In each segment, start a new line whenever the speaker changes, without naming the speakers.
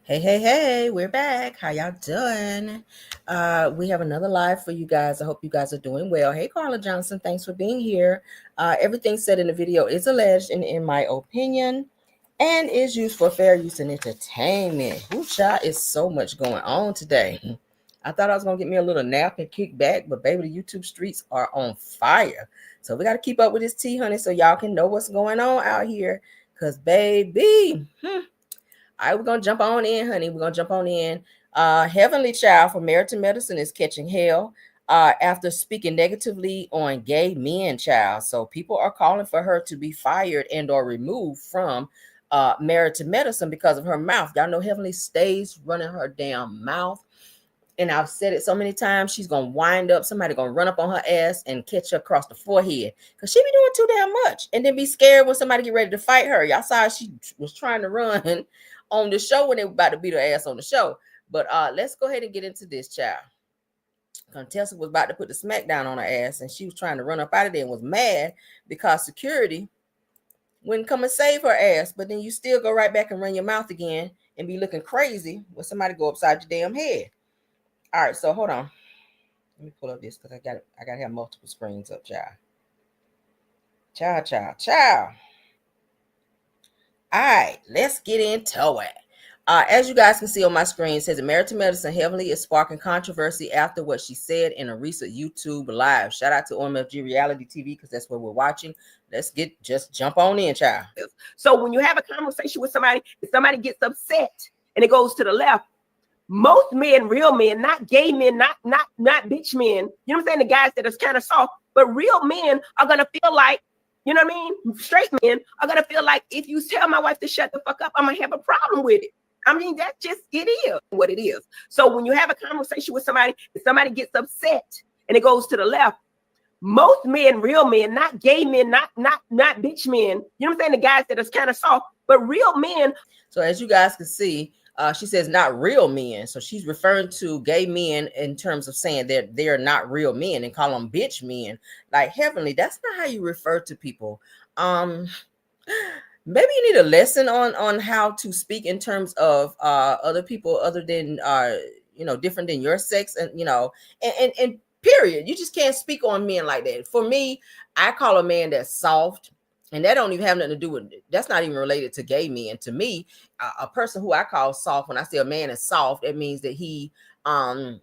Hey, we're back. How y'all doing? We have another live for you guys. I hope you guys are doing well. Hey, Carla Johnson, thanks for being here. Everything said in the video is alleged and in my opinion and is used for fair use and entertainment. Whoo, child, is so much going on today. I thought I was going to get me a little nap and kick back, but baby, the YouTube streets are on fire. So we got to keep up with this tea, honey, so y'all can know what's going on out here. Because, baby, all right, we're gonna jump on in, honey. We're gonna jump on in. Heavenly Child from Married to Medicine is catching hell after speaking negatively on gay men, child. So people are calling for her to be fired and or removed from Married to Medicine because of her mouth. Y'all know Heavenly stays running her damn mouth. And I've said it so many times, she's gonna wind up, somebody gonna run up on her ass and catch her across the forehead. Cause she be doing too damn much. And then be scared when somebody get ready to fight her. Y'all saw she was trying to run on the show when they were about to beat her ass on the show. But let's go ahead and get into this, child. Contessa was about to put the smackdown on her ass, and she was trying to run up out of there and was mad because security wouldn't come and save her ass. But then you still go right back and run your mouth again and be looking crazy when somebody go upside your damn head. All right, so hold on. Let me pull up this because I gotta have multiple screens up, child. Child. All right, let's get into it. As you guys can see on my screen, it says Married to Medicine Heavenly is sparking controversy after what she said in a recent YouTube live. Shout out to OMFG Reality TV because that's where we're watching. Let's just jump on in, child.
So when you have a conversation with somebody, if somebody gets upset and it goes to the left, most men, real men, not gay men, not bitch men, you know what I'm saying? The guys that is kind of soft, but real men are gonna feel like, you know what I mean? Straight men are gonna feel like if you tell my wife to shut the fuck up, I'm gonna have a problem with it. I mean, that's just, it is what it is. So when you have a conversation with somebody, if somebody gets upset and it goes to the left, most men, real men, not gay men, not bitch men, you know what I'm saying? The guys that is kind of soft, but real men.
So as you guys can see, she says not real men. So she's referring to gay men in terms of saying that they're not real men and call them bitch men. Like, Heavenly, that's not how you refer to people. Maybe you need a lesson on how to speak in terms of other people other than different than your sex, and and period. You just can't speak on men like that. For me, I call a man that's soft, and that don't even have nothing to do with, that's not even related to gay men. To me, a person who I call soft, when I say a man is soft, it means that he don't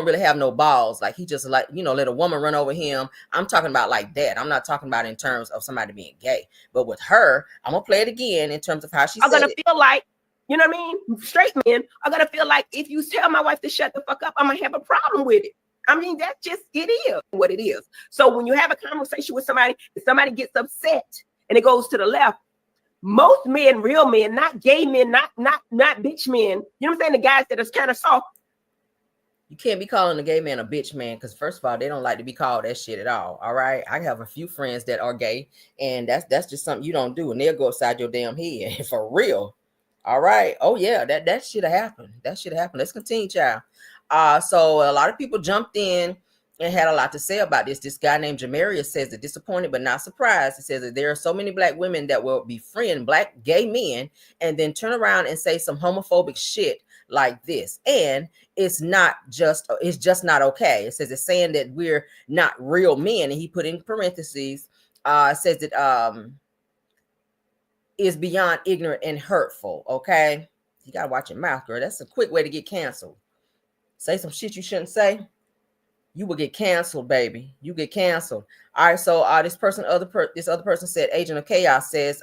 really have no balls. Like, he just, like, let a woman run over him. I'm talking about like that. I'm not talking about in terms of somebody being gay. But with her, I'm gonna play it again in terms of how she said
gonna
it.
feel like, you know what I mean? Straight men are gonna feel like if you tell my wife to shut the fuck up, I'm gonna have a problem with it. I mean, that's just, it is what it is. So when you have a conversation with somebody, if somebody gets upset and it goes to the left, most men, real men, not gay men, not bitch men, you know what I'm saying? The guys that is kind of soft.
You can't be calling a gay man a bitch man, because first of all, they don't like to be called that shit at all. All right. I have a few friends that are gay, and that's just something you don't do, and they'll go upside your damn head for real. All right. Oh yeah, that should have happened. That should have happened. Let's continue, child. So a lot of people jumped in and had a lot to say about this. This guy named Jamarius says that disappointed but not surprised. He says that there are so many black women that will befriend black gay men and then turn around and say some homophobic shit like this. And it's just not okay. It says it's saying that we're not real men. And he put in parentheses, says that is beyond ignorant and hurtful. Okay. You gotta watch your mouth, girl. That's a quick way to get canceled. Say some shit you shouldn't say, you will get canceled, baby. You get canceled. All right. So this other person said, Agent of Chaos says,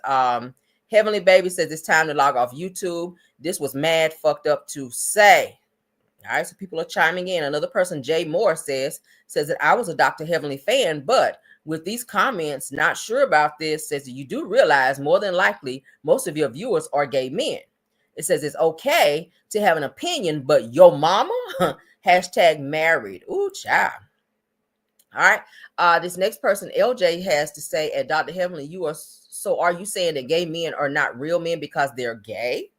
Heavenly Baby says it's time to log off YouTube. This was mad fucked up to say. All right. So people are chiming in. Another person, Jay Moore, says that I was a Dr. Heavenly fan, but with these comments, not sure about this, says that you do realize more than likely most of your viewers are gay men. It says it's okay to have an opinion, but your mama, hashtag married. Ooh, child. All right. This next person, LJ, has to say, at Dr. Heavenly, are you saying that gay men are not real men because they're gay?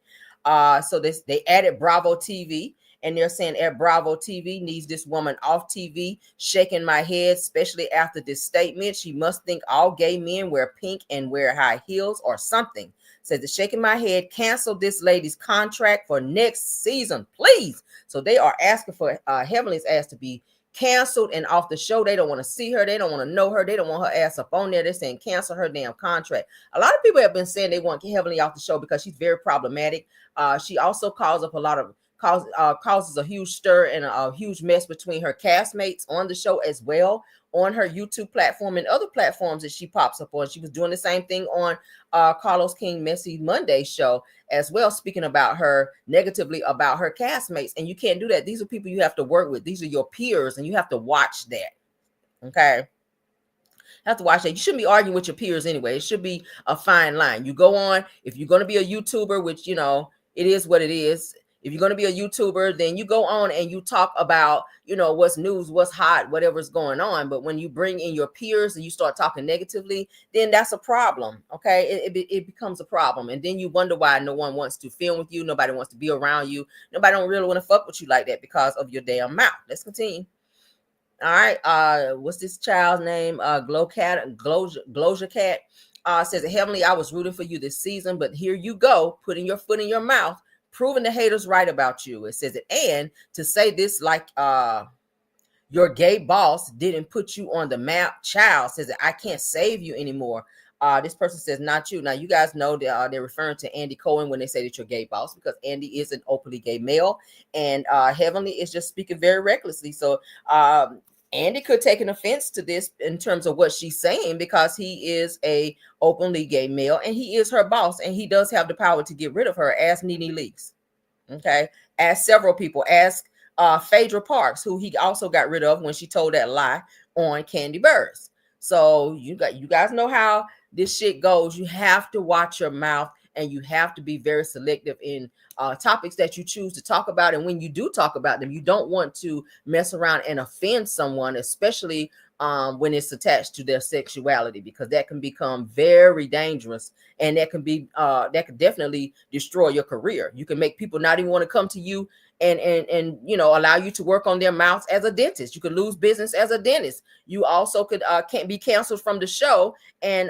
So they added Bravo TV, and they're saying at Bravo TV needs this woman off TV, shaking my head, especially after this statement. She must think all gay men wear pink and wear high heels or something. Says it's shaking my head. Cancel this lady's contract for next season, please. So they are asking for Heavenly's ass to be canceled and off the show. They don't want to see her. They don't want to know her. They don't want her ass up on there. They're saying cancel her damn contract. A lot of people have been saying they want Heavenly off the show because she's very problematic. She also calls up a lot of causes a huge stir and a huge mess between her castmates on the show as well, on her YouTube platform and other platforms that she pops up on. She was doing the same thing on Carlos King Messy Monday show as well, speaking about her negatively about her castmates. And you can't do that. These are people you have to work with. These are your peers, and you have to watch that. Okay. Have to watch that. You shouldn't be arguing with your peers anyway. It should be a fine line. You go on, if you're going to be a YouTuber, which, you know, it is what it is. If you're going to be a YouTuber, then you go on and you talk about, you know, what's news, what's hot, whatever's going on. But when you bring in your peers and you start talking negatively, then that's a problem. Okay. It becomes a problem. And then you wonder why no one wants to film with you. Nobody wants to be around you. Nobody don't really want to fuck with you like that because of your damn mouth. Let's continue. All right. What's this child's name? Gloja Cat says, Heavenly, I was rooting for you this season, but here you go, putting your foot in your mouth, proving the haters right about you. It says it, and to say this like your gay boss didn't put you on the map. Child says that I can't save you anymore. This person says not you. Now you guys know that they're referring to Andy Cohen when they say that you're gay boss, because Andy is an openly gay male, and Heavenly is just speaking very recklessly. So Andy could take an offense to this in terms of what she's saying, because he is a openly gay male and he is her boss, and he does have the power to get rid of her. Ask Nene Leakes. Okay. Ask several people. Ask Phaedra Parks, who he also got rid of when she told that lie on Candy Burrs. So you guys know how this shit goes. You have to watch your mouth, and you have to be very selective in topics that you choose to talk about. And when you do talk about them, you don't want to mess around and offend someone, especially when it's attached to their sexuality, because that can become very dangerous, and that can definitely destroy your career. You can make people not even want to come to you and you know, allow you to work on their mouths as a dentist. You could lose business as a dentist. You also could can't be canceled from the show, and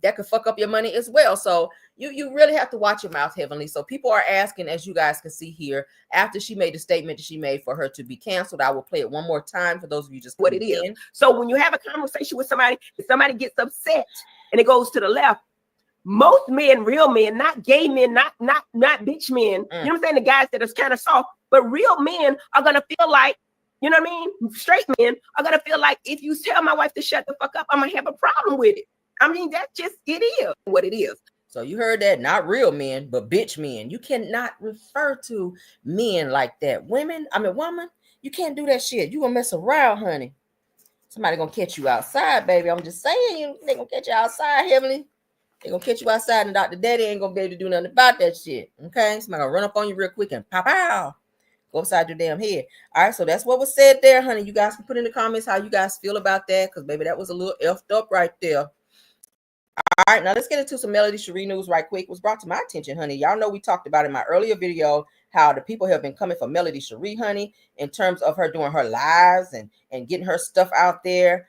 that could fuck up your money as well. So you really have to watch your mouth, Heavenly. So people are asking, as you guys can see here, after she made the statement that she made for her to be canceled. I will play it one more time for those of you just
what it is. So when you have a conversation with somebody, if somebody gets upset and it goes to the left, most men, real men, not gay men, not bitch men, you know what I'm saying, the guys that are kind of soft, but real men are gonna feel like, you know what I mean, straight men are gonna feel like, if you tell my wife to shut the fuck up, I'm gonna have a problem with it. I mean, that's just, it is what it is.
So you heard that, not real men, but bitch men. You cannot refer to men like that. Women, woman, you can't do that shit. You gonna mess around, honey. Somebody gonna catch you outside, baby. I'm just saying, they gonna catch you outside, Heavenly. They gonna catch you outside, and Dr. Daddy ain't gonna be able to do nothing about that shit. Okay, somebody gonna run up on you real quick and pop out, go upside your damn head. All right, so that's what was said there, honey. You guys can put in the comments how you guys feel about that, because baby, that was a little effed up right there. All right, now let's get into some Melody Sheree news right quick. It was brought to my attention, honey. Y'all know we talked about in my earlier video how the people have been coming for Melody Sheree, honey, in terms of her doing her lives and getting her stuff out there,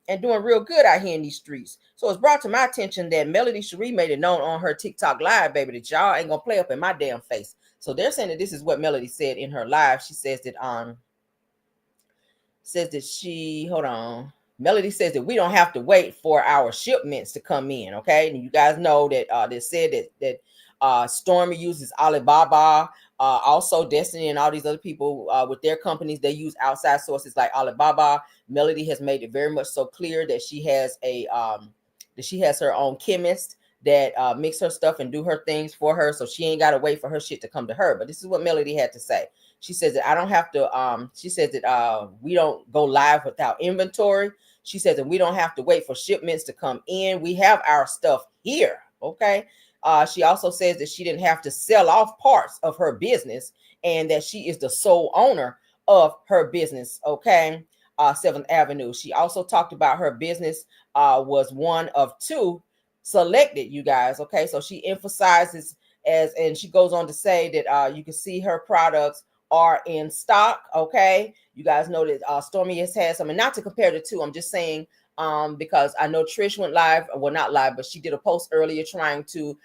and doing real good out here in these streets. So it's brought to my attention that Melody Sheree made it known on her TikTok live, baby, that y'all ain't gonna play up in my damn face. So they're saying that this is what Melody said in her live. She says that hold on. Melody says that we don't have to wait for our shipments to come in. Okay, and you guys know that they said that Stormy uses Alibaba, also Destiny and all these other people with their companies, they use outside sources like Alibaba. Melody has made it very much so clear that she has her own chemist that mix her stuff and do her things for her, so she ain't got to wait for her shit to come to her. But this is what Melody had to say. She says that I don't have to, she says that we don't go live without inventory. She says that we don't have to wait for shipments to come in. We have our stuff here, okay? She also says that she didn't have to sell off parts of her business, and that she is the sole owner of her business, okay? 7th Avenue. She also talked about her business was one of 2 selected, you guys, okay? So she emphasizes and she goes on to say that you can see her products are in stock, okay? You guys know that Stormy has had some, and not to compare the 2, I'm just saying because I know Trish went live, well, not live, but she did a post earlier trying to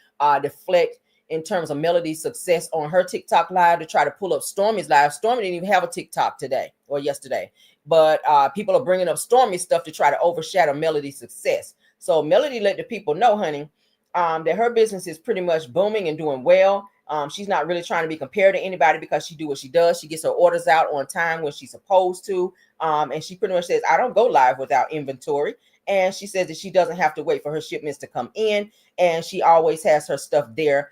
deflect in terms of Melody's success on her TikTok live to try to pull up Stormy's live. Stormy didn't even have a TikTok today or yesterday, but people are bringing up Stormy stuff to try to overshadow Melody's success. So Melody let the people know, honey, that her business is pretty much booming and doing well. She's not really trying to be compared to anybody because she do what she does. She gets her orders out on time when she's supposed to. And she pretty much says, I don't go live without inventory. And she says that she doesn't have to wait for her shipments to come in. And she always has her stuff there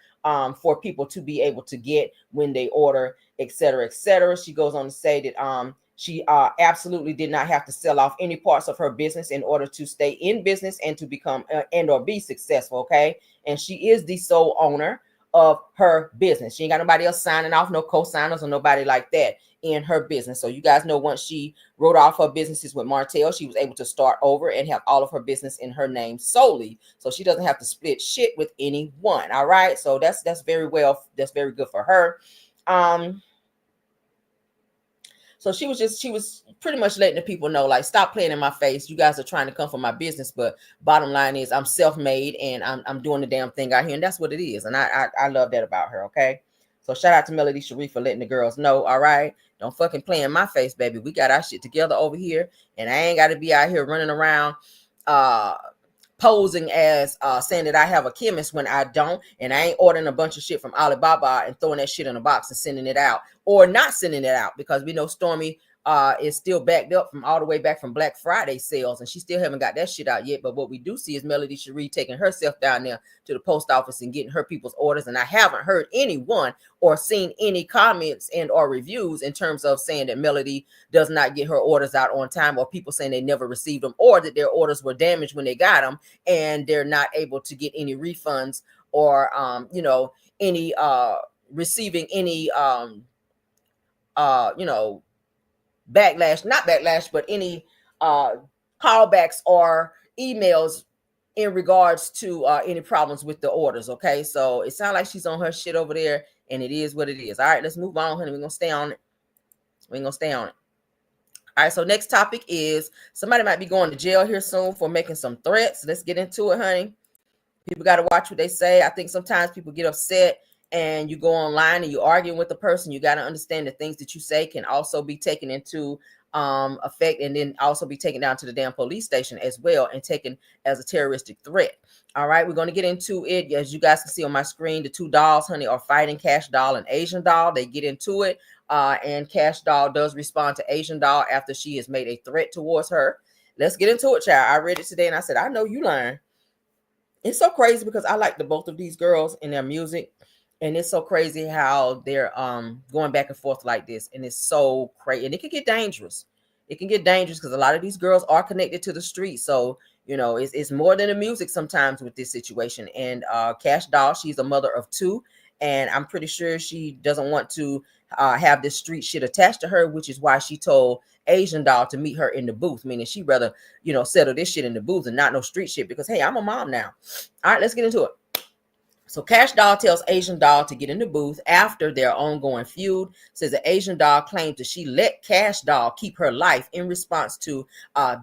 for people to be able to get when they order, et cetera, et cetera. She goes on to say that she absolutely did not have to sell off any parts of her business in order to stay in business and to become and or be successful. Okay. And she is the sole owner of her business. She ain't got nobody else signing off, no co-signers or nobody like that in her business. So you guys know once she wrote off her businesses with Martell, she was able to start over and have all of her business in her name solely. So she doesn't have to split shit with anyone. All right. So that's very well. That's very good for her. So she was pretty much letting the people know, like, stop playing in my face. You guys are trying to come for my business, but bottom line is I'm self-made and I'm doing the damn thing out here, and that's what it is. And I love that about her. Okay. So shout out to Melody Sheree for letting the girls know. All right. Don't fucking play in my face, baby. We got our shit together over here, and I ain't got to be out here running around posing as saying that I have a chemist when I don't, and I ain't ordering a bunch of shit from Alibaba and throwing that shit in a box and sending it out, or not sending it out, because we know Stormy is still backed up from all the way back from Black Friday sales, and she still haven't got that shit out yet. But what we do see is Melody Sheree taking herself down there to the post office and getting her people's orders, and I haven't heard anyone or seen any comments and or reviews in terms of saying that Melody does not get her orders out on time, or people saying they never received them, or that their orders were damaged when they got them and they're not able to get any refunds, or any receiving any backlash, not backlash, but any callbacks or emails in regards to any problems with the orders. Okay, so it sounds like she's on her shit over there, and it is what it is. All right, let's move on, honey. We're gonna stay on it. All right, so next topic is somebody might be going to jail here soon for making some threats. Let's get into it, honey. People got to watch what they say. I think sometimes people get upset and you go online and you're arguing with the person. You got to understand that things that you say can also be taken into effect, and then also be taken down to the damn police station as well and taken as a terroristic threat. All right, we're going to get into it. As you guys can see on my screen, the two dolls, honey, are fighting, Cash Doll and Asian Doll. They get into it, and Cash Doll does respond to Asian Doll after she has made a threat towards her. Let's get into it, child. I read it today and I said, I know you lying. It's so crazy because I like both of these girls and their music, and it's so crazy how they're going back and forth like this, and it's so crazy, and it can get dangerous. It can get dangerous because a lot of these girls are connected to the street, so it's more than the music sometimes with this situation. And Cash Doll, she's a mother of two, and I'm pretty sure she doesn't want to have this street shit attached to her, which is why she told Asian Doll to meet her in the booth, meaning she rather settle this shit in the booth and not no street shit, because hey, I'm a mom now. All right, let's get into it. So Cash Doll tells Asian Doll to get in the booth after their ongoing feud. Says that Asian Doll claims that she let Cash Doll keep her life in response to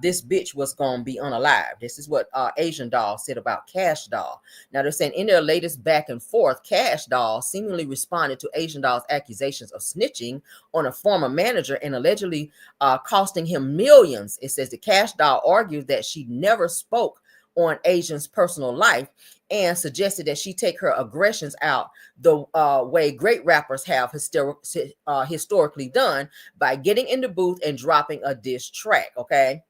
this bitch was going to be unalived. This is what Asian Doll said about Cash Doll. Now they're saying in their latest back and forth, Cash Doll seemingly responded to Asian Doll's accusations of snitching on a former manager and allegedly costing him millions. It says that Cash Doll argued that she never spoke on Asian's personal life and suggested that she take her aggressions out the way great rappers have historically done, by getting in the booth and dropping a diss track. Okay,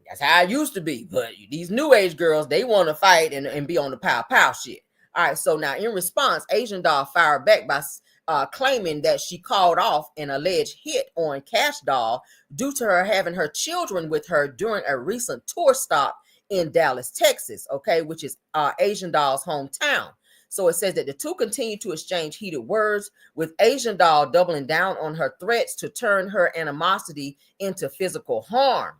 that's how it used to be, but these new age girls, they want to fight and be on the pow shit. All right, so now in response, Asian Doll fired back by claiming that she called off an alleged hit on Cash Doll due to her having her children with her during a recent tour stop in Dallas, Texas, okay, which is Asian Doll's hometown. So it says that the two continue to exchange heated words, with Asian Doll doubling down on her threats to turn her animosity into physical harm.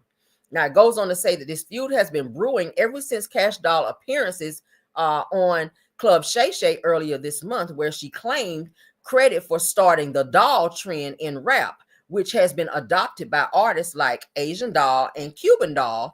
Now it goes on to say that this feud has been brewing ever since Cash Doll appearances on Club Shay Shay earlier this month, where she claimed credit for starting the doll trend in rap, which has been adopted by artists like Asian Doll and Cuban Doll,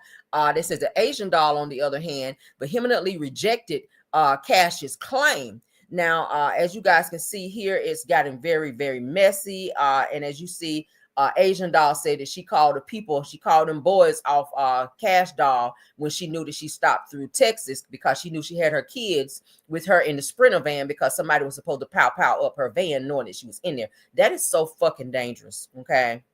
This is the Asian doll, on the other hand, vehemently rejected Cash's claim. Now, as you guys can see here, it's gotten very, very messy. And as you see, Asian doll said that she called them boys off Cash doll when she knew that she stopped through Texas, because she knew she had her kids with her in the Sprinter van, because somebody was supposed to pow up her van knowing that she was in there. That is so fucking dangerous. Okay.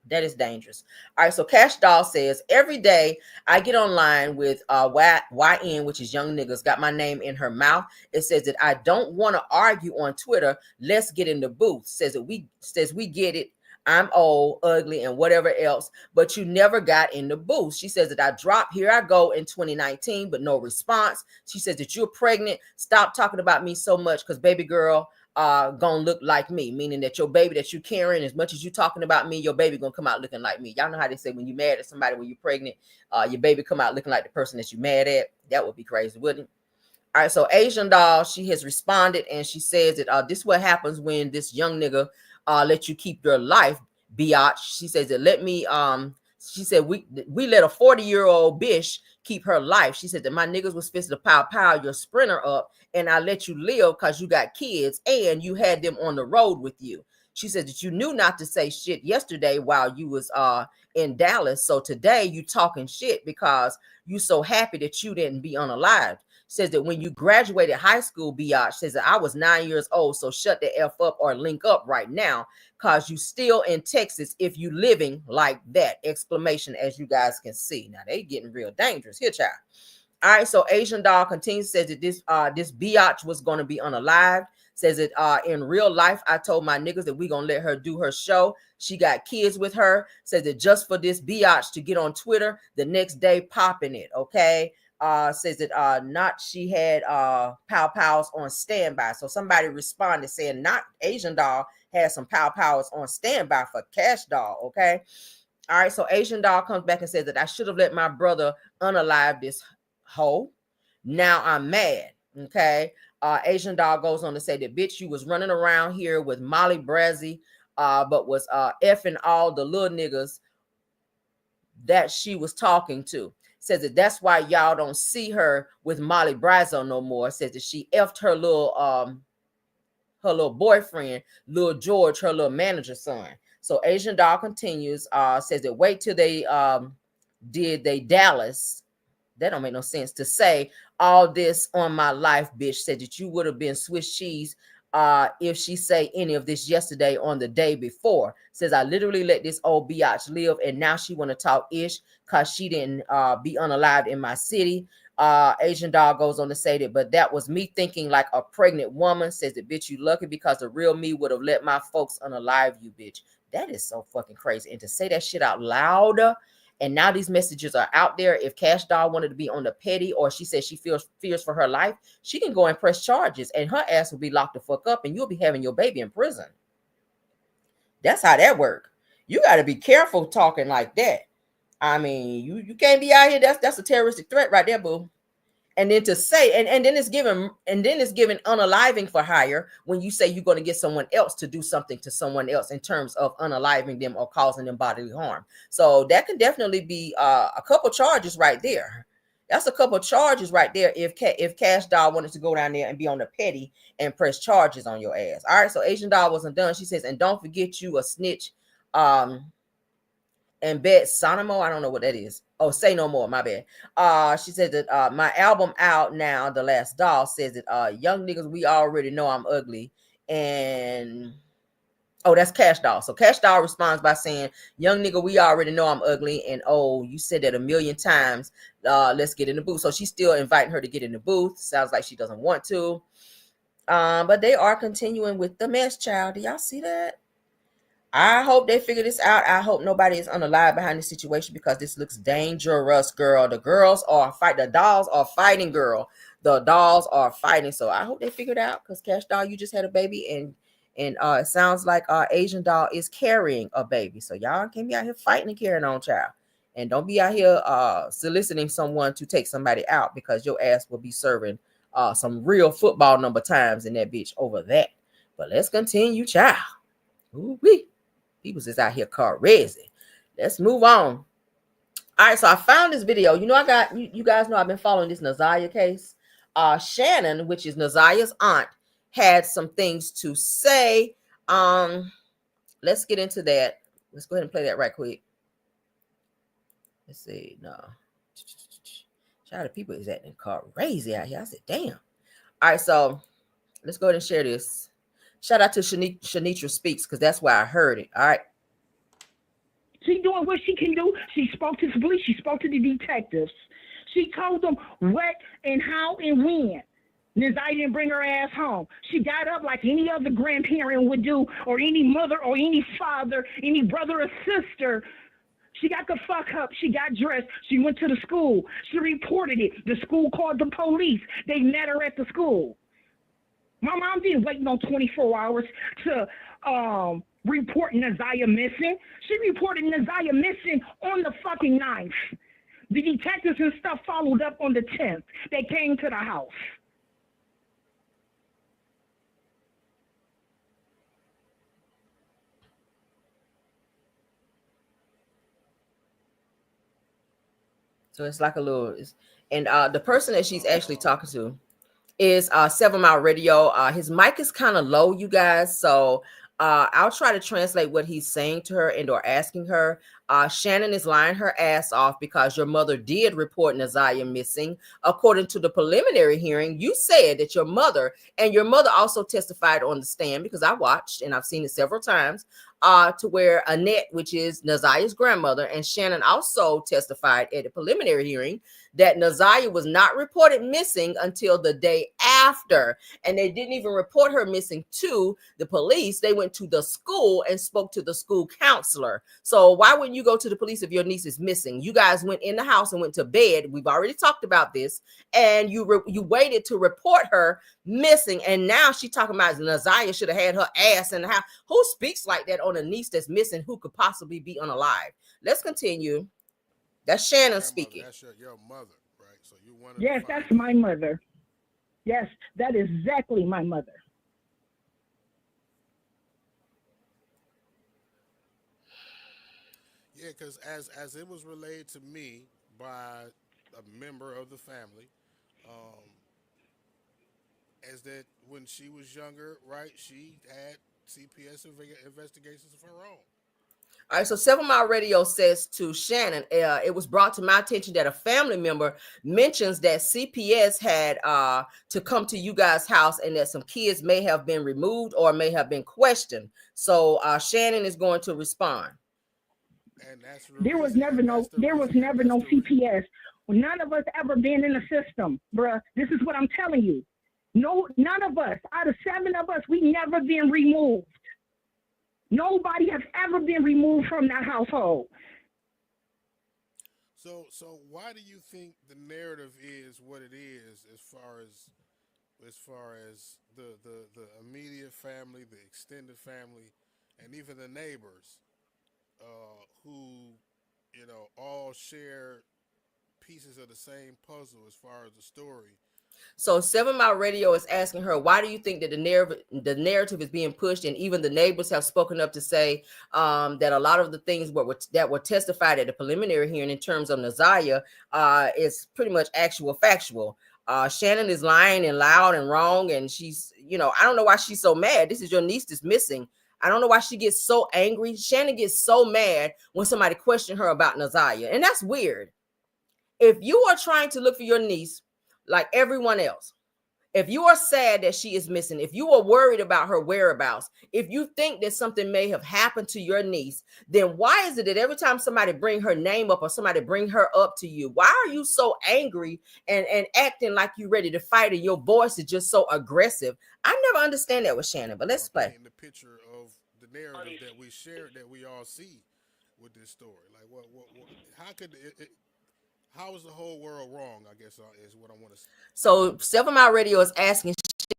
That is dangerous. All right, so Cash Doll says, every day I get online with YN, which is young niggas, got my name in her mouth. It says that I don't want to argue on Twitter. Let's get in the booth. Says we get it. I'm old, ugly, and whatever else, but you never got in the booth. She says that I dropped Here I Go in 2019, but no response. She says that you're pregnant. Stop talking about me so much, because baby girl gonna look like me, meaning that your baby that you carrying, as much as you talking about me, your baby gonna come out looking like me. Y'all know how they say when you mad at somebody, when you're pregnant, your baby come out looking like the person that you mad at. That would be crazy, wouldn't it? All right, so Asian doll, she has responded, and she says that this is what happens when this young nigga let you keep your life, biatch. She says that she said we let a 40-year-old bitch keep her life. She said that my niggas was supposed to pow your Sprinter up, and I let you live because you got kids and you had them on the road with you. She said that you knew not to say shit yesterday while you was in Dallas. So today you talking shit because you so happy that you didn't be unalived. Says that when you graduated high school, biatch, says that I was 9 years old. So shut the F up or link up right now, because you still in Texas if you living like that. Exclamation, as you guys can see. Now they getting real dangerous here, child. All right, so Asian doll continues, says that this biatch was going to be unalived. Says that in real life, I told my niggas that we going to let her do her show. She got kids with her. Says that just for this biatch to get on Twitter, the next day popping it, okay? Says that not she had pows on standby. So somebody responded saying not Asian doll had some pows on standby for Cash doll, okay? All right, so Asian doll comes back and says that I should have let my brother unalive this hoe. Now I'm mad, okay? Asian doll goes on to say that, bitch, you was running around here with Molly Brazzy, but was effing all the little niggas that she was talking to. Says that that's why y'all don't see her with Molly Brazzo no more. Says that she effed her little boyfriend, Lil George, her little manager son. So Asian doll continues, says that wait till they did they Dallas. That don't make no sense to say all this on my life, bitch. Said that you would have been Swiss cheese if she say any of this yesterday on the day before. Says I literally let this old biatch live, and now she want to talk ish because she didn't be unalived in my city. Asian dog goes on to say that, but that was me thinking like a pregnant woman. Says that, bitch, you lucky because the real me would have let my folks unalive you, bitch. That is so fucking crazy. And to say that shit out loud, and now these messages are out there. If Cash Doll wanted to be on the petty, or she says she fears for her life, she can go and press charges, and her ass will be locked the fuck up, and you'll be having your baby in prison. That's how that works. You got to be careful talking like that. I mean, you can't be out here. That's a terroristic threat right there, boo. And then to say, and then it's given unaliving for hire when you say you're going to get someone else to do something to someone else in terms of unaliving them or causing them bodily harm. So that can definitely be a couple charges right there. That's a couple charges right there if Cash Doll wanted to go down there and be on the petty and press charges on your ass. All right, so Asian Doll wasn't done. She says, and don't forget you a snitch. And Bet Sonamo, I don't know what that is. Oh, Say No More, my bad. She said that my album out now, The Last Doll, says that young niggas, we already know I'm ugly. And oh, that's Cash Doll. So Cash Doll responds by saying, young nigga, we already know I'm ugly. And oh, you said that a million times. Let's get in the booth. So she's still inviting her to get in the booth. Sounds like she doesn't want to. But they are continuing with the mess, child. Do y'all see that? I hope they figure this out. I hope nobody is unalive behind this situation because this looks dangerous, girl. The dolls are fighting, girl. The dolls are fighting. So I hope they figure it out because Cash Doll, you just had a baby, and it sounds like Asian Doll is carrying a baby. So y'all can't be out here fighting and carrying on, child. And don't be out here soliciting someone to take somebody out because your ass will be serving some real football number times in that bitch over that. But let's continue, child. Ooh-wee. People's is out here crazy. Let's move on. All right, so I found this video. You know, I got you guys know I've been following this Naziah case. Shannon, which is Naziah's aunt, had some things to say. Let's get into that. Let's go ahead and play that right quick. Let's see. No. Shout out to people is acting crazy out here. I said, damn. All right, so let's go ahead and share this. Shout out to Shanitra Speaks, because that's why I heard it. All right.
She doing what she can do. She spoke to the police. She spoke to the detectives. She told them what and how and when. Naziah didn't bring her ass home. She got up like any other grandparent would do, or any mother or any father, any brother or sister. She got the fuck up. She got dressed. She went to the school. She reported it. The school called the police. They met her at the school. My mom didn't wait no 24 hours to report Naziah missing. She reported Naziah missing on the fucking 9th. The detectives and stuff followed up on the 10th. They came to the house.
So it's like a little, and the person that she's actually talking to is 7 Mile Radio. His mic is kind of low, you guys. So I'll try to translate what he's saying to her and or asking her. Shannon is lying her ass off because your mother did report Naziah missing. According to the preliminary hearing, you said that your mother also testified on the stand, because I watched and I've seen it several times, to where Annette, which is Naziah's grandmother, and Shannon also testified at the preliminary hearing that Naziah was not reported missing until the day after. And they didn't even report her missing to the police. They went to the school and spoke to the school counselor. So why wouldn't you go to the police if your niece is missing? You guys went in the house and went to bed. We've already talked about this. And you waited to report her missing. And now she's talking about Naziah should have had her ass in the house. Who speaks like that on a niece that's missing who could possibly be unalive? Let's continue. That's Shannon speaking.
That's your mother, right? So you wanted.
Yes, that's my mother. Yes, that is exactly my mother.
Yeah, because as it was relayed to me by a member of the family, is that when she was younger, right, she had CPS investigations of her own.
All right, so 7 Mile Radio says to Shannon, it was brought to my attention that a family member mentions that CPS had to come to you guys' house and that some kids may have been removed or may have been questioned. So Shannon is going to respond.
And that's
there was never no CPS. None of us ever been in the system, bruh. This is what I'm telling you. No, none of us, out of 7 of us, we never been removed. Nobody has ever been removed from that household.
So why do you think the narrative is what it is as far as the immediate family, the extended family, and even the neighbors, who, you know, all share pieces of the same puzzle as far as the story?
So 7 Mile Radio is asking her, why do you think that the narrative is being pushed? And even the neighbors have spoken up to say that a lot of the things that were testified at the preliminary hearing in terms of Naziah is pretty much factual. Shannon is lying and loud and wrong. And she's, you know, I don't know why she's so mad. This is your niece that's missing. I don't know why she gets so angry. Shannon gets so mad when somebody questions her about Naziah. And that's weird. If you are trying to look for your niece, like everyone else, if you are sad that she is missing, if you are worried about her whereabouts, if you think that something may have happened to your niece, then why is it that every time somebody bring her name up or somebody bring her up to you, why are you so angry and acting like you're ready to fight and your voice is just so aggressive? I never understand that with Shannon, but let's play.
The picture of the narrative that we shared, that we all see with this story. Like, what how could it how is the whole world wrong, I guess, is what I want to say.
So 7 Mile Radio is asking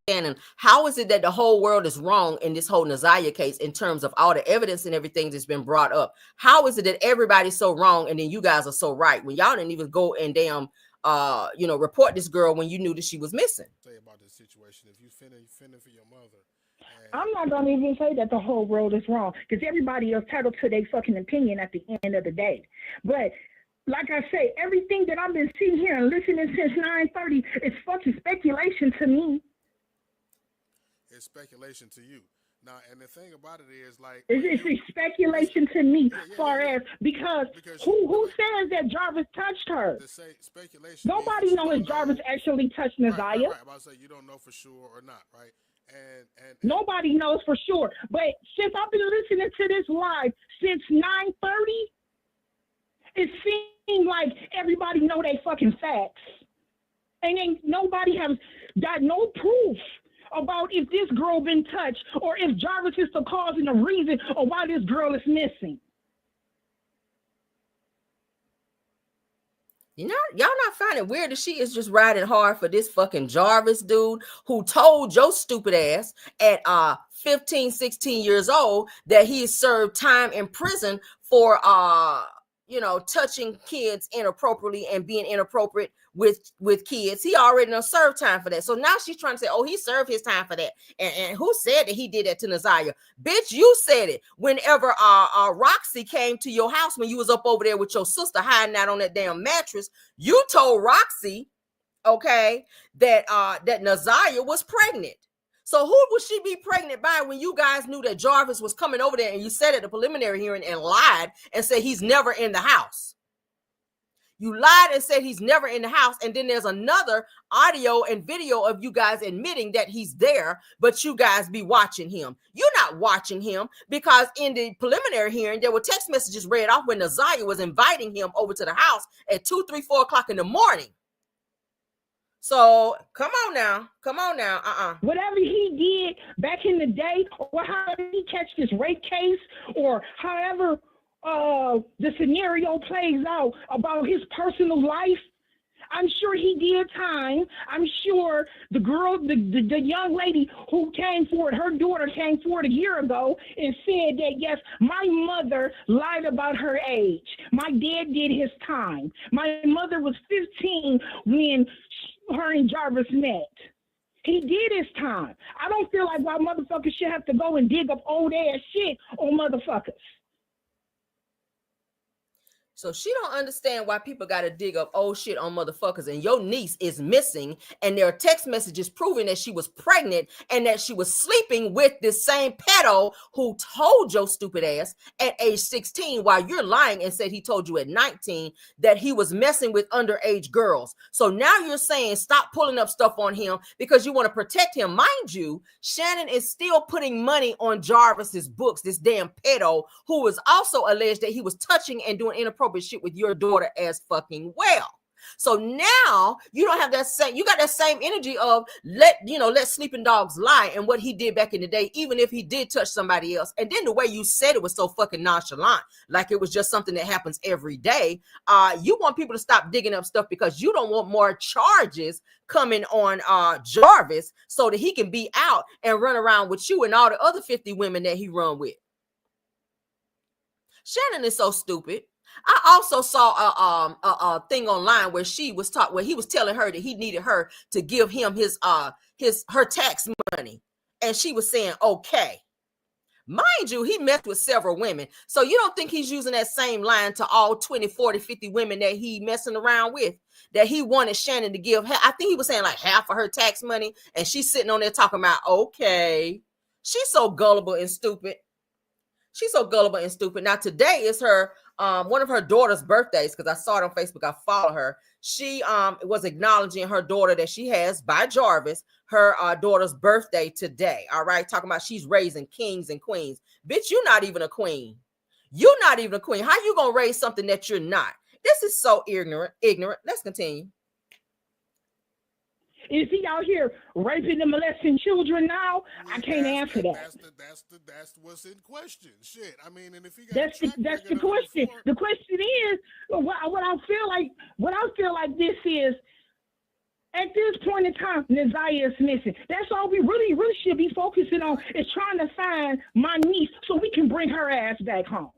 Shannon, how is it that the whole world is wrong in this whole Naziah case in terms of all the evidence and everything that's been brought up? How is it that everybody's so wrong and then you guys are so right when y'all didn't even go and damn report this girl when you knew that she was missing?
Say about this situation, if you finna for your mother.
I'm not gonna even say that the whole world is wrong, because everybody is entitled to their fucking opinion at the end of the day. But like I say, everything that I've been sitting here and listening since 9:30 is fucking speculation to me.
It's speculation to you. Now, and the thing about it is, like, when
It's,
you
it's speculation to me,
yeah, yeah, yeah,
far
yeah,
as because
because
who says that Jarvis touched her?
the say speculation means that
Nobody
you
knows
don't
if Jarvis
know.
actually touched
Right, right,
Naziah.
right. I'm about to say you don't know for sure or not, right? And
Nobody knows for sure. But since I've been listening to this live since 9:30, it seems like everybody know they fucking facts. And ain't nobody has got no proof about if this girl been touched or if Jarvis is the cause and the reason of why this girl is missing.
You know, y'all not finding weird that she is just riding hard for this fucking Jarvis dude who told your stupid ass at 15, 16 years old that he served time in prison for touching kids inappropriately and being inappropriate with kids. He already done served time for that. So now she's trying to say, oh, he served his time for that. And who said that he did that to Naziah? Bitch, you said it. Whenever Roxy came to your house when you was up over there with your sister hiding out on that damn mattress, you told Roxy, okay, that Naziah was pregnant. So who would she be pregnant by when you guys knew that Jarvis was coming over there and you said at the preliminary hearing and lied and said he's never in the house? You lied and said he's never in the house, and then there's another audio and video of you guys admitting that he's there, but you guys be watching him. You're not watching him because in the preliminary hearing, there were text messages read off when Naziah was inviting him over to the house at 2, 3, 4 o'clock in the morning. So come on now.
Whatever he did back in the day, or however he catch this rape case, or however the scenario plays out about his personal life, I'm sure he did time. I'm sure the girl, the young lady who came forward, her daughter came forward a year ago and said that, yes, my mother lied about her age. My dad did his time. My mother was 15 when her and Jarvis met. He did his time. I don't feel like why motherfuckers should have to go and dig up old ass shit on motherfuckers.
So she don't understand why people got to dig up old shit on motherfuckers, and your niece is missing, and there are text messages proving that she was pregnant and that she was sleeping with this same pedo who told your stupid ass at age 16 while you're lying and said he told you at 19 that he was messing with underage girls. So now you're saying stop pulling up stuff on him because you want to protect him. Mind you, Shannon is still putting money on Jarvis's books, this damn pedo who was also alleged that he was touching and doing inappropriate shit with your daughter as fucking well. So now you don't have that same, you got that same energy of let sleeping dogs lie and what he did back in the day, even if he did touch somebody else. And then the way you said it was so fucking nonchalant, like it was just something that happens every day. You want people to stop digging up stuff because you don't want more charges coming on Jarvis so that he can be out and run around with you and all the other 50 women that he run with. Shannon is so stupid. I also saw a thing online where he was telling her that he needed her to give him her tax money, and she was saying okay. Mind you, he messed with several women, so you don't think he's using that same line to all 20, 40, 50 women that he messing around with, that he wanted Shannon to give her? I think he was saying like half of her tax money, and she's sitting on there talking about okay. She's so gullible and stupid. Now today is her one of her daughter's birthdays, because I saw it on Facebook. I follow her. She was acknowledging her daughter that she has by Jarvis, her daughter's birthday today. All right, talking about she's raising kings and queens. Bitch, you're not even a queen. You're not even a queen. How you gonna raise something that you're not? This is so ignorant. Let's continue.
Is he out here raping and molesting children now? I can't answer that.
That's what's in question. Shit. I mean, and if he got
that's the question. The question is what I feel like this is. At this point in time, Naziah is missing. That's all we really should be focusing on, is trying to find my niece so we can bring her ass back home.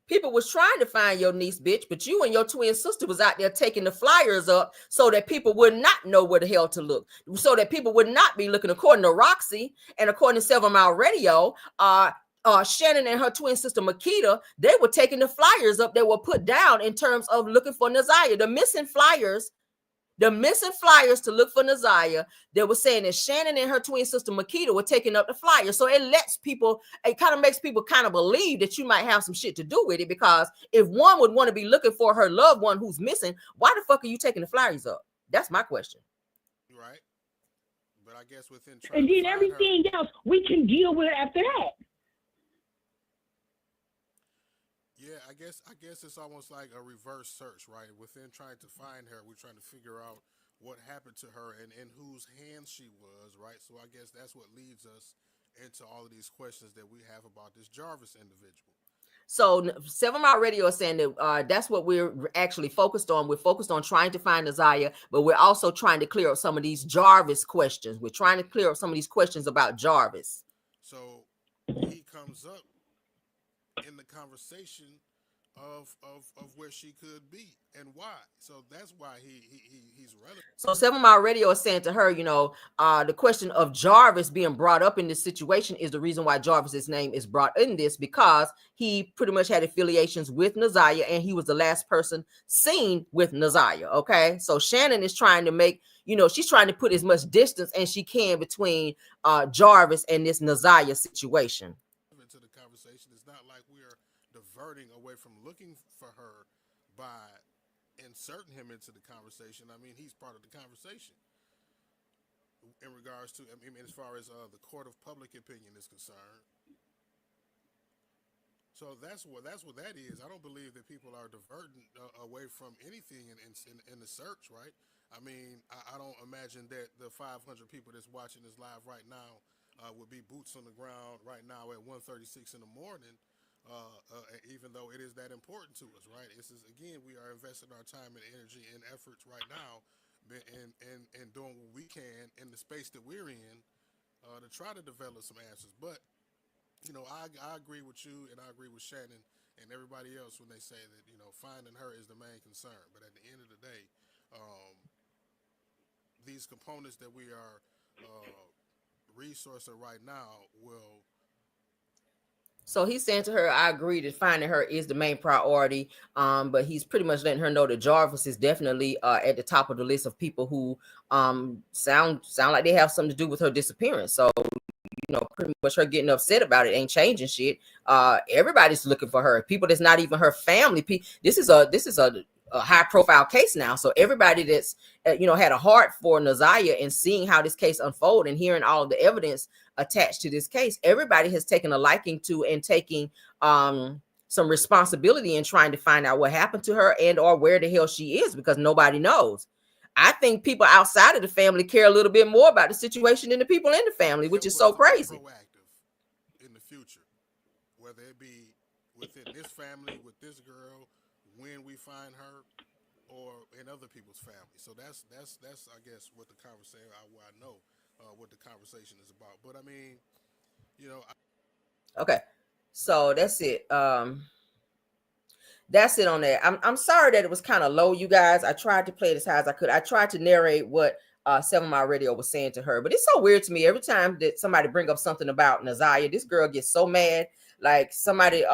People was trying to find your niece, bitch, but you and your twin sister was out there taking the flyers up so that people would not know where the hell to look, so that people would not be looking. According to Roxy and according to 7 Mile Radio, Shannon and her twin sister Makita, they were taking the flyers up that were put down in terms of looking for Naziah. The missing flyers to look for Naziah, they were saying that Shannon and her twin sister Makita were taking up the flyer. So it kind of makes people kind of believe that you might have some shit to do with it, because if one would want to be looking for her loved one who's missing, why the fuck are you taking the flyers up? That's my question.
Right. But I guess within
and then everything else we can deal with after that.
Yeah, I guess it's almost like a reverse search, right? Within trying to find her, we're trying to figure out what happened to her and in whose hands she was, right? So I guess that's what leads us into all of these questions that we have about this Jarvis individual.
So 7 Mile Radio is saying that that's what we're actually focused on. We're focused on trying to find Naziah, but we're also trying to clear up some of these Jarvis questions. We're trying to clear up some of these questions about Jarvis.
So he comes up in the conversation of where she could be and why. So that's why he's relevant.
So 7 Mile Radio is saying to her, the question of Jarvis being brought up in this situation is the reason why Jarvis's name is brought in this, because he pretty much had affiliations with Naziah and he was the last person seen with Naziah. Okay, so Shannon is trying to make, she's trying to put as much distance as she can between Jarvis and this Naziah situation.
To the conversation, it's not like we're diverting away from looking for her by inserting him into the conversation. I mean, he's part of the conversation in regards to, as far as the court of public opinion is concerned. So that's what that is. I don't believe that people are diverting away from anything in the search, right? I mean, I don't imagine that the 500 people that's watching this live right now would be boots on the ground right now at 1:36 in the morning, even though it is that important to us, right? This is, again, we are investing our time and energy and efforts right now and doing what we can in the space that we're in to try to develop some answers. But, I agree with you and I agree with Shannon and everybody else when they say that, finding her is the main concern. But at the end of the day, these components that we are resourcing right now will.
So he's saying to her, I agree that finding her is the main priority. But he's pretty much letting her know that Jarvis is definitely at the top of the list of people who sound like they have something to do with her disappearance. So, pretty much her getting upset about it ain't changing shit. Everybody's looking for her. People that's not even her family. This is a high profile case now. So everybody that's, had a heart for Naziah and seeing how this case unfold and hearing all of the evidence attached to this case, everybody has taken a liking to and taking some responsibility in trying to find out what happened to her and or where the hell she is, because nobody knows. I think people outside of the family care a little bit more about the situation than the people in the family, which is so crazy.
Proactive in the future, whether it be within this family, with this girl, when we find her, or in other people's families. So that's I guess what the conversation. I know what the conversation is about. But I mean,
okay, so that's it. That's it on that. I'm sorry that it was kind of low, you guys. I tried to play it as high as I could. I tried to narrate what 7 Mile Radio was saying to her, but it's so weird to me. Every time that somebody bring up something about Naziah, this girl gets so mad. Like somebody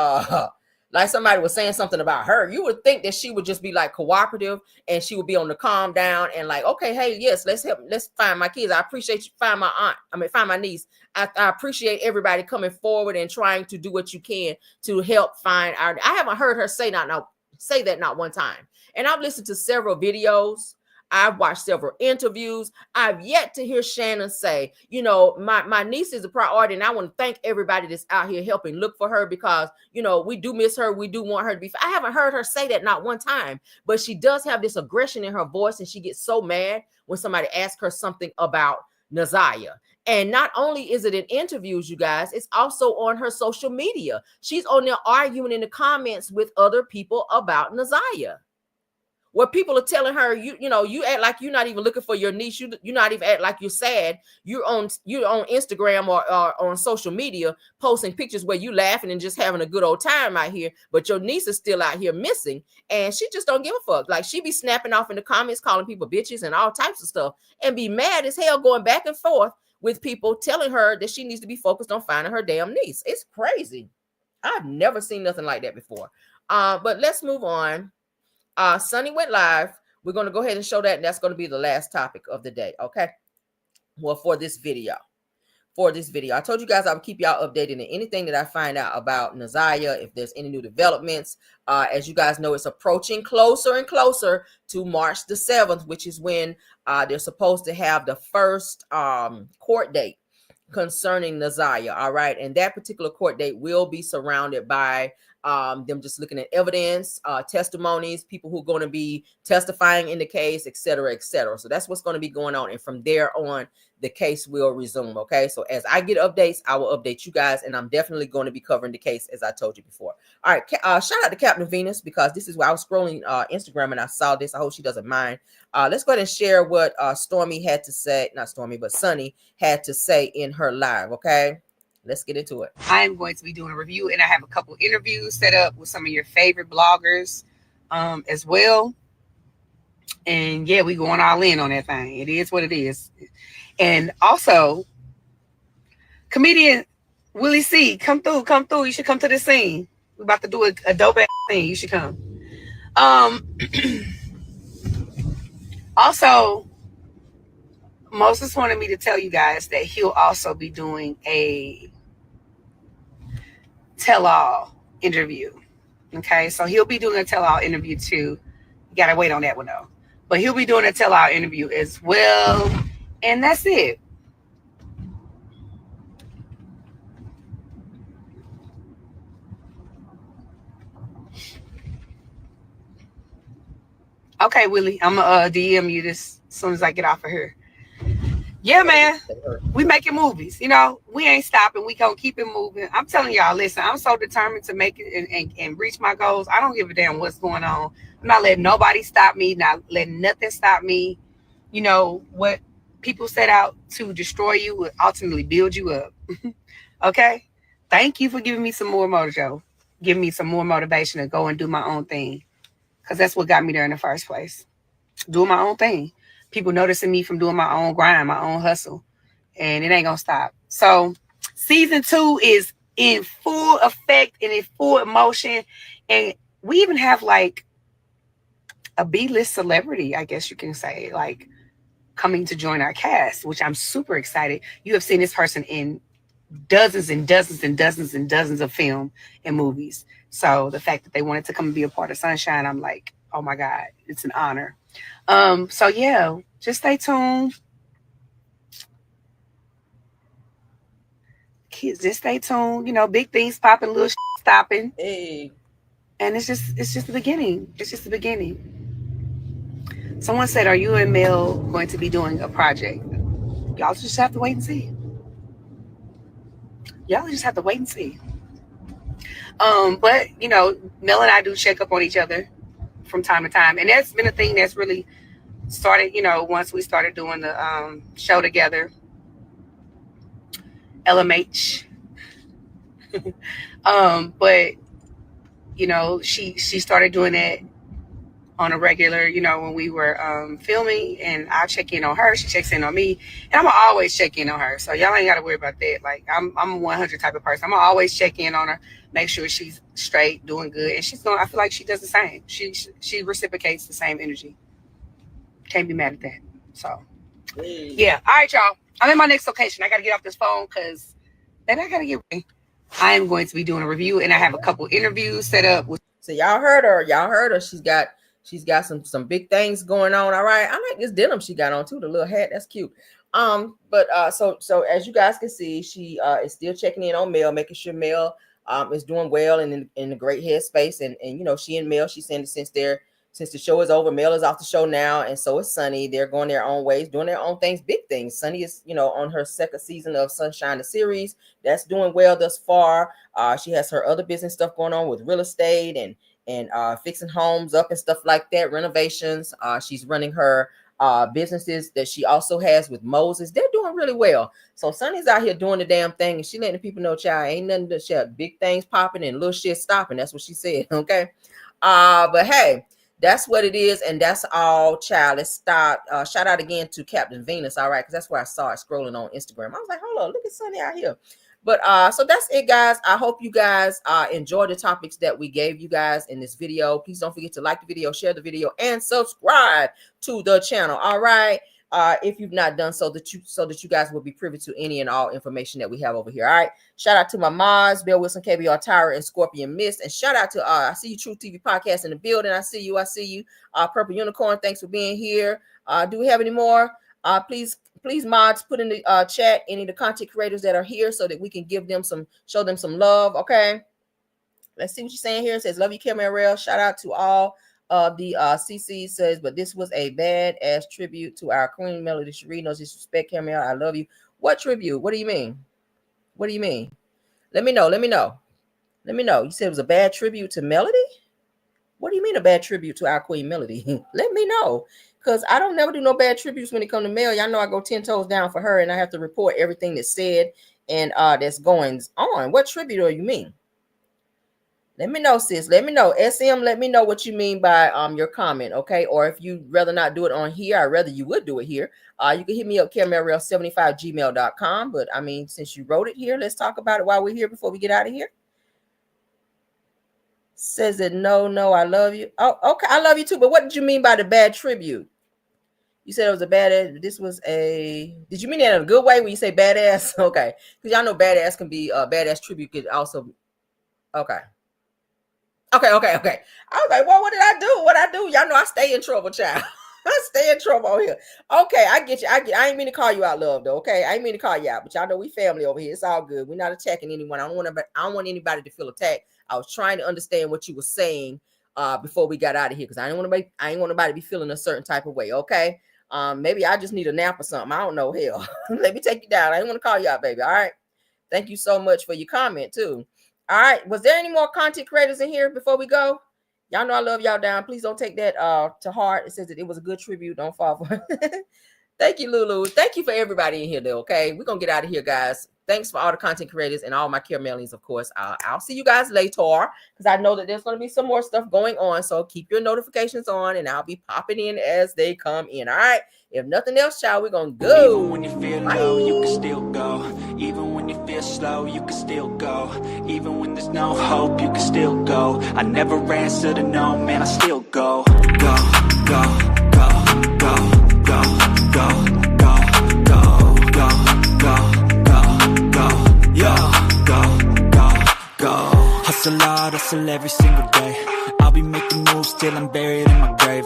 was saying something about her. You would think that she would just be like cooperative and she would be on the calm down and like, okay, hey, yes, let's find my kids. I appreciate you find my niece. I appreciate everybody coming forward and trying to do what you can to help find I haven't heard her say that not one time. And I've listened to several videos. I've watched several interviews. I've yet to hear Shannon say, my niece is a priority, and I want to thank everybody that's out here helping look for her because, we do miss her. We do want her to be. I haven't heard her say that not one time, but she does have this aggression in her voice, and she gets so mad when somebody asks her something about Naziah. And not only is it in interviews, you guys, it's also on her social media. She's on there arguing in the comments with other people about Naziah, where people are telling her, you act like you're not even looking for your niece. You're not even act like you're sad. You're on Instagram or on social media posting pictures where you laughing and just having a good old time out here, but your niece is still out here missing, and she just don't give a fuck. Like, she be snapping off in the comments, calling people bitches and all types of stuff, and be mad as hell going back and forth with people telling her that she needs to be focused on finding her damn niece. It's crazy. I've never seen nothing like that before. But let's move on. Sunni went live. We're going to go ahead and show that, and that's going to be the last topic of the day. Okay. Well, for this video. I told you guys I would keep y'all updated on anything that I find out about Naziah, if there's any new developments. As you guys know, it's approaching closer and closer to March the 7th, which is when they're supposed to have the first court date concerning Naziah. All right. And that particular court date will be surrounded by them just looking at evidence, testimonies, people who are going to be testifying in the case, et cetera, et cetera. So that's what's going to be going on. And from there on, the case will resume. Okay. So as I get updates, I will update you guys, and I'm definitely going to be covering the case as I told you before. All right. Shout out to Captain Venus, because this is where I was scrolling Instagram and I saw this. I hope she doesn't mind. Let's go ahead and share what Stormy had to say. Not Stormy, but Sunni had to say in her live. Okay. Let's get into it.
I am going to be doing a review, and I have a couple interviews set up with some of your favorite bloggers as well. And yeah, we going all in on that thing. It is what it is. And also, comedian Willie C, come through. You should come to the scene. We're about to do a dope ass thing. You should come. Also, Moses wanted me to tell you guys that he'll also be doing a tell-all interview. Okay, so he'll be doing a tell-all interview too. You gotta wait on that one though. But he'll be doing a tell-all interview as well. And that's it. Okay, Willie, I'm gonna DM you this as soon as I get off of here. Yeah, man, we making movies. You know, we ain't stopping. We gonna keep it moving. I'm telling y'all, listen, I'm so determined to make it and reach my goals. I don't give a damn what's going on. I'm not letting nobody stop me, not letting nothing stop me. You know, what people set out to destroy you will ultimately build you up. Okay? Thank you for giving me some more mojo, giving me some more motivation to go and do my own thing. Because that's what got me there in the first place. Doing my own thing. People noticing me from doing my own grind, my own hustle. And it ain't going to stop. So season 2 is in full effect and in full emotion. And we even have like a B-list celebrity, I guess you can say, like coming to join our cast, which I'm super excited. You have seen this person in dozens and dozens and dozens and dozens of film and movies. So the fact that they wanted to come and be a part of Sunshine, I'm like, oh my God, it's an honor. So yeah, just stay tuned. Kids, just stay tuned. You know, big things popping, little shit stopping.
Hey.
And it's just the beginning. It's just the beginning. Someone said, are you and Mel going to be doing a project? Y'all just have to wait and see. Y'all just have to wait and see. But you know, Mel and I do check up on each other from time to time, and that's been a thing that's really started, you know, once we started doing the show together. LMH. But you know, she started doing that on a regular, you know, when we were filming, and I'll check in on her, she checks in on me, and I'm gonna always check in on her. So y'all ain't gotta worry about that. Like I'm a 100 type of person. I'm gonna always check in on her, make sure she's straight, doing good, and I feel like she does the same. She reciprocates the same energy. Can't be mad at that. So yeah. All right, y'all. I'm in my next location. I gotta get off this phone because then I gotta get ready. I am going to be doing a review, and I have a couple interviews set up with.
So y'all heard her. She's got some big things going on. All right. I like this denim she got on too, the little hat. That's cute. So as you guys can see, she is still checking in on Mel, making sure Mel is doing well and in a great headspace. And you know, she and Mel, she's saying since the show is over, Mel is off the show now, and so is Sunni. They're going their own ways, doing their own things, big things. Sunni is, you know, on her second season of Sunshine the series. That's doing well thus far. She has her other business stuff going on with real estate and fixing homes up and stuff like that, renovations. She's running her businesses that she also has with Moses. They're doing really well. So Sunni's out here doing the damn thing, and she letting the people know, child, ain't nothing to share. Big things popping and little shit stopping. That's what she said. Okay. But hey, That's what it is, and that's all, child. Let's start. Shout out again to Captain Venus, all right, because that's where I saw it scrolling on Instagram. I was like, hold on, look at Sunny out here. But so that's it, guys. I hope you guys enjoy the topics that we gave you guys in this video. Please don't forget to like the video, share the video, and subscribe to the channel. All right. If you've not done so, that you guys will be privy to any and all information that we have over here. All right. Shout out to my mods, Bill Wilson, KBR Tyra, and Scorpion Mist. And shout out to I see you, Truth TV Podcast in the building. I see you. Purple Unicorn. Thanks for being here. Do we have any more? Please mods, put in the chat any of the content creators that are here so that we can show them some love. Okay. Let's see what you're saying here. It says, love you, Kim and Rail. Shout out to all the CC says, but this was a badass tribute to our queen, Melody Sheree. No disrespect, Camille. I love you. What tribute? What do you mean? What do you mean? Let me know. You said it was a bad tribute to Melody? What do you mean a bad tribute to our queen, Melody? Let me know. Because I don't never do no bad tributes when it comes to Mel. Y'all know I go 10 toes down for her, and I have to report everything that's said and that's going on. What tribute do you mean? Let me know, sis. Let me know. SM, let me know what you mean by your comment, okay? Or if you'd rather not do it on here, I'd rather you would do it here. You can hit me up, camerarel75gmail.com. But, I mean, since you wrote it here, let's talk about it while we're here before we get out of here. Says that no, I love you. Oh, okay, I love you too. But what did you mean by the bad tribute? You said it was a badass. This was a. Did you mean that in a good way when you say badass? Okay, because y'all know badass can be a badass tribute. Could also. Okay. I was like, well, what did I do? What I do? Y'all know I stay in trouble, child. I stay in trouble over here. Okay, I get you. I ain't mean to call you out, love, though. Okay, I ain't mean to call you out, but y'all know we family over here. It's all good. We're not attacking anyone. I don't want anybody to feel attacked. I was trying to understand what you were saying before we got out of here, because I ain't want nobody to be feeling a certain type of way. Okay. Maybe I just need a nap or something. I don't know. Hell, let me take you down. I didn't want to call you out, baby. All right. Thank you so much for your comment too. All right. Was there any more content creators in here before we go? Y'all know I love y'all down. Please don't take that to heart. It says that it was a good tribute. Don't fall for it. Thank you, Lulu. Thank you for everybody in here, though. Okay. We're going to get out of here, guys. Thanks for all the content creators and all my caramelians, of course. I'll see you guys later because I know that there's going to be some more stuff going on. So keep your notifications on and I'll be popping in as they come in. All right. If nothing else, child, we're going to go.
Even when you feel low, you can still go. Even when you feel slow, you can still go. Even when there's no hope, you can still go. I never answer to no, man, I still go. Go, go, go, go, go, go, go, go, go, go. Hustle hard, hustle every single day. I'll be making moves till I'm buried in my grave.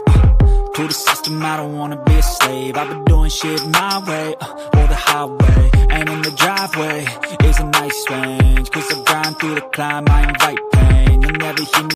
To the system, I don't wanna be a slave. I've been doing shit my way, or the highway. And in the driveway is a nice range. Cause I grind through the climb, I invite pain. You'll never hear me